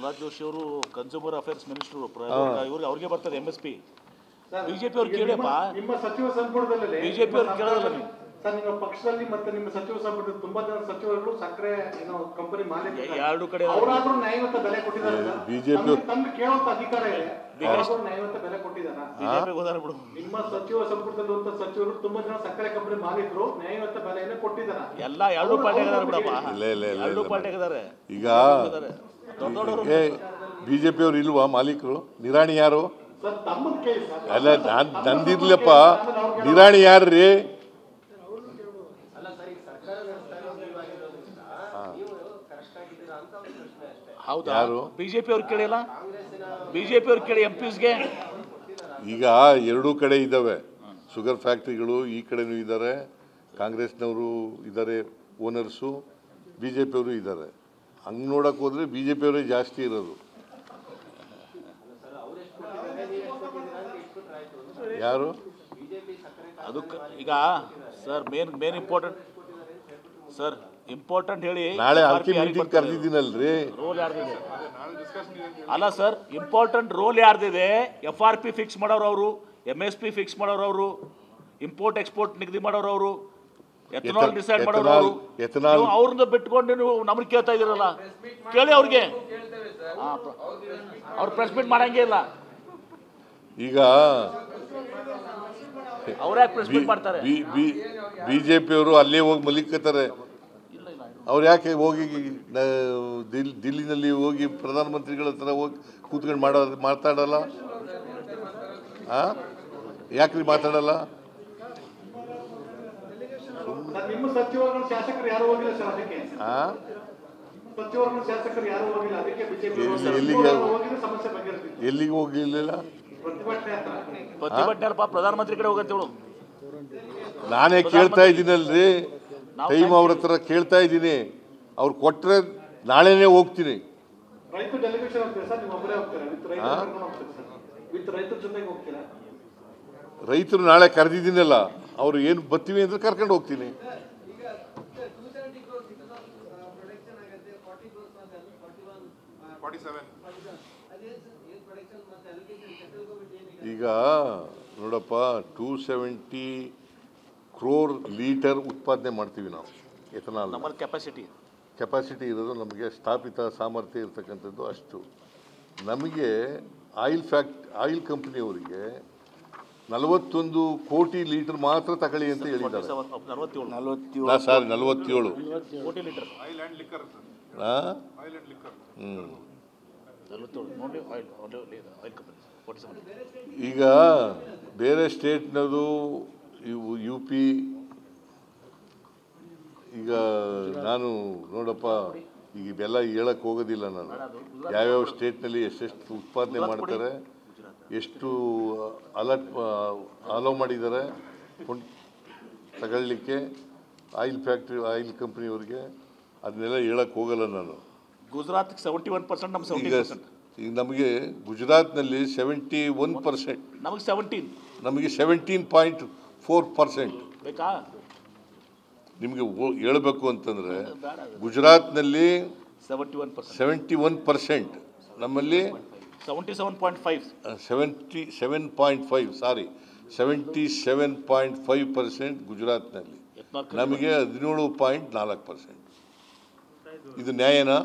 ಪ್ರಹ್ಲಾದ್ ಜೋಶಿ ಅವರು consumer affairs minister ಇವ್ರಿಗೆ ಅವ್ರಿಗೆ ಬರ್ತದೆ MSP. ಬಿಜೆಪಿ ಅವ್ರು ಕೇಳಿಯಪ್ಪ, ನಿಮ್ಮ ಸಚಿವ ಸಂಪುಟದಲ್ಲಿ ಬಿಜೆಪಿ ಅವ್ರು ಕೇಳೋದಲ್ಲ ನೀವು ಸರ್. ನಿಮ್ಮ ಪಕ್ಷದಲ್ಲಿ ಮತ್ತೆ ನಿಮ್ಮ ಸಚಿವ ಸಂಪುಟದ ತುಂಬಾ ಜನ ಸಚಿವರುಗಳು ಸಕ್ಕರೆ ಕಂಪನಿ ಮಾಲೀಕರು, ಎರಡು ಕಡೆ ಅವರಾದ್ರೂ ನ್ಯಾಯಯುತ ಬೆಲೆ ಕೊಟ್ಟಿದ್ದಾರೆ. ಬಿಜೆಪಿ ತಮ್ಗೆ ಕೇಳುವಂತ ಅಧಿಕಾರ ಇದೆ, ನ್ಯಾಯಯುತ ಬೆಲೆ ಕೊಟ್ಟಿದ್ದಾರ? ನಿಮ್ಮ ಸಚಿವ ಸಂಪುಟದಲ್ಲಿರುವಂತ ಸಚಿವರು ತುಂಬಾ ಜನ ಸಕ್ಕರೆ ಕಂಪನಿ ಮಾಲೀಕರು ನ್ಯಾಯಯುತ ಬೆಲೆಯನ್ನು ಕೊಟ್ಟಿದ್ದಾರೆ. ಎಲ್ಲ ಎರಡು ಪಾರ್ಟಿಗಾರ ಬಿಡಪ್ಪ, ಎರಡು ಪಾರ್ಟಿಗಾರೆ. ಈಗ ಬಿಜೆಪಿ ಅವ್ರು ಇಲ್ವಾ ಮಾಲೀಕರು? ನಿರಾಣಿ ಯಾರು? ಸರ್ ತಮ್ಮನ್ನ ಕೇಳಿ ಸರ್. ಅಲ್ಲ, ನಂದಿರ್ಲಪ್ಪ, ನಿರಾಣಿ ಯಾರ್ರೀ? ಹೌದಾ? ಬಿಜೆಪಿ ಅವ್ರು ಕೇಳಿಲ್ಲ, ಬಿಜೆಪಿ ಅವ್ರು ಕೇಳಿ MPsಗೆ. ಈಗ ಎರಡೂ ಕಡೆ ಇದ್ದಾವೆ ಶುಗರ್ ಫ್ಯಾಕ್ಟ್ರಿಗಳು, ಈ ಕಡೆನೂ ಇದ್ದಾರೆ, ಕಾಂಗ್ರೆಸ್ನವರು ಇದ್ದಾರೆ ಓನರ್ಸು, BJP ಅವರು ಇದ್ದಾರೆ. ಹಂಗೆ ನೋಡಕ್ಕೆ ಹೋದರೆ BJP ಅವರೇ ಜಾಸ್ತಿ ಇರೋದು. ಯಾರು ಅದು ಈಗ sir main important sir, important ಹೇಳಿ. ನಾಳೆ ಆರ್ಕೆ ಮೀಟಿಂಗ್ ಕರೆದಿದ್ದೀನಲ್ರಿ. ರೋಲ್ ಯಾರ್ದಿದೆ? ಅಲ್ಲ ಸರ್, ಇಂಪಾರ್ಟೆಂಟ್ ರೋಲ್ ಯಾರ್ದಿದೆ? FRP ಫಿಕ್ಸ್ ಮಾಡೋರು ಅವರು, MSP ಫಿಕ್ಸ್ ಮಾಡೋರು ಅವರು, ಇಂಪೋರ್ಟ್ ಎಕ್ಸ್ಪೋರ್ಟ್ ನಿಗದಿ ಮಾಡೋರು ಅವರು, ಎಥನಾಲ್ ಡಿಸೈಡ್ ಮಾಡೋರು ಅವರು. ಅವ್ರನ್ನ ಬಿಟ್ಕೊಂಡು ನೀವು ನಮ್ಗೆ ಕೇಳ್ತಾ ಇದೀರಲ್ಲ, ಕೇಳಿ ಅವ್ರಿಗೆ. ಅವ್ರು ಪ್ರೆಸ್ ಮೀಟ್ ಮಾಡಂಗೇ ಇಲ್ಲ. ಈಗ ಅವ್ರ್ಯಾಕೆ ಪ್ರೆಸ್ ಮೀಟ್ ಮಾಡ್ತಾರೆ? BJP ಅವರು ಅಲ್ಲೇ ಹೋಗಿ ಮಲಿಕತ್ತಾರೆ. ಅವ್ರು ಯಾಕೆ ಹೋಗಿ ದಿಲ್ಲಿನಲ್ಲಿ ಹೋಗಿ ಪ್ರಧಾನಮಂತ್ರಿಗಳ ಹತ್ರ ಹೋಗಿ ಕೂತ್ಕೊಂಡು ಮಾತಾಡಲ್ಲ? ಯಾಕ್ರಿ ಮಾತಾಡಲ್ಲ? ನಿಮ್ಮ ಸಚಿವರುಗಳು ಶಾಸಕರು ಯಾರು ಹೋಗಿಲ್ಲ ಸರ್, ಅದಕ್ಕೆ ಸಚಿವರುಗಳು ಶಾಸಕರು ಯಾರು ಹೋಗಿಲ್ಲ, ಅದಕ್ಕೆ ಬಿಜೆಪಿ ಸಮಸ್ಯೆ ಬಗೆಹರಿಸಿದೆ. ಎಲ್ಲಿಗೆ ಹೋಗಿರ್ಲಿಲ್ಲ? ಪ್ರತಿಭಟನೆ ಪ್ರಧಾನಮಂತ್ರಿ ಕಡೆ ಹೋಗಂತೇಳು. ನಾನೇ ಕೇಳ್ತಾ ಇದ್ದೀನಲ್ರಿ, ಟೈಮ್ ಅವ್ರ ಹತ್ರ ಕೇಳ್ತಾ ಇದ್ದೀನಿ. ಅವ್ರು ಕೊಟ್ರೆ ನಾಳೆನೇ ಹೋಗ್ತೀನಿ. ರೈತ ಡೆಲಿಗೇಷನ್ ಹೋಗ್ತೀರಾ ಸರ್? ನೀವು ಒಬ್ಬರೇ ಹೋಗ್ತೀರಾ? ವಿತ್ ರೈತರ ಜೊತೆಗೆ ಹೋಗ್ತೀರಾ? ರೈತರು ನಾಳೆ ಕರೆದಿದ್ದೀನಲ್ಲ, ಅವ್ರು ಏನು ಬರ್ತೀವಿ ಅಂದ್ರೆ ಕರ್ಕೊಂಡು ಹೋಗ್ತೀನಿ. ಈಗ ನೋಡಪ್ಪ, 270 crore ಲೀಟರ್ ಉತ್ಪಾದನೆ ಮಾಡ್ತೀವಿ ನಾವು ಎಥನಾಲ್. ನಮ್ಮಲ್ಲಿ ಕೆಪಾಸಿಟಿ ಇರೋದು ನಮಗೆ, ಸ್ಥಾಪಿತ ಸಾಮರ್ಥ್ಯ ಇರ್ತಕ್ಕಂಥದ್ದು ಅಷ್ಟು. ನಮಗೆ ಆಯಿಲ್ ಕಂಪ್ನಿಯವರಿಗೆ 41 ಕೋಟಿ ಲೀಟರ್ ಮಾತ್ರ ತಗೊಳ್ಳಿ ಅಂತ ಹೇಳಿದ್ದಾರೆ. 47 ಕೋಟಿ ಲೀಟರ್. ಈಗ ಬೇರೆ ಸ್ಟೇಟ್ನದು ಇವು UP. ಈಗ ನಾನು ನೋಡಪ್ಪ, ಈಗ ಇವೆಲ್ಲ ಹೇಳಕ್ಕೆ ಹೋಗೋದಿಲ್ಲ ನಾನು. ಯಾವ್ಯಾವ ಸ್ಟೇಟ್ನಲ್ಲಿ ಎಷ್ಟೆಷ್ಟು ಉತ್ಪಾದನೆ ಮಾಡ್ತಾರೆ, ಎಷ್ಟು ಅಲೋ ಮಾಡಿದ್ದಾರೆ ತಗೊಳ್ಳಿಕ್ಕೆ ಆಯಿಲ್ ಕಂಪ್ನಿಯವ್ರಿಗೆ, ಅದನ್ನೆಲ್ಲ ಹೇಳಕ್ಕೆ ಹೋಗಲ್ಲ ನಾನು. ಗುಜರಾತ್ 71%, ನಮ್ಮ 70%. ಈಗ ನಮಗೆ ಗುಜರಾತ್ನಲ್ಲಿ 71%, ನಮಗೆ 17, ನಮಗೆ 17.4%. ಬೇಕಾ ನಿಮಗೆ ಹೇಳಬೇಕು ಅಂತಂದರೆ ಗುಜರಾತ್ನಲ್ಲಿ 71%, ನಮ್ಮಲ್ಲಿ 77.5% ಗುಜರಾತ್ನಲ್ಲಿ, ನಮಗೆ 17.4%. ಇದು ನ್ಯಾಯನಾ?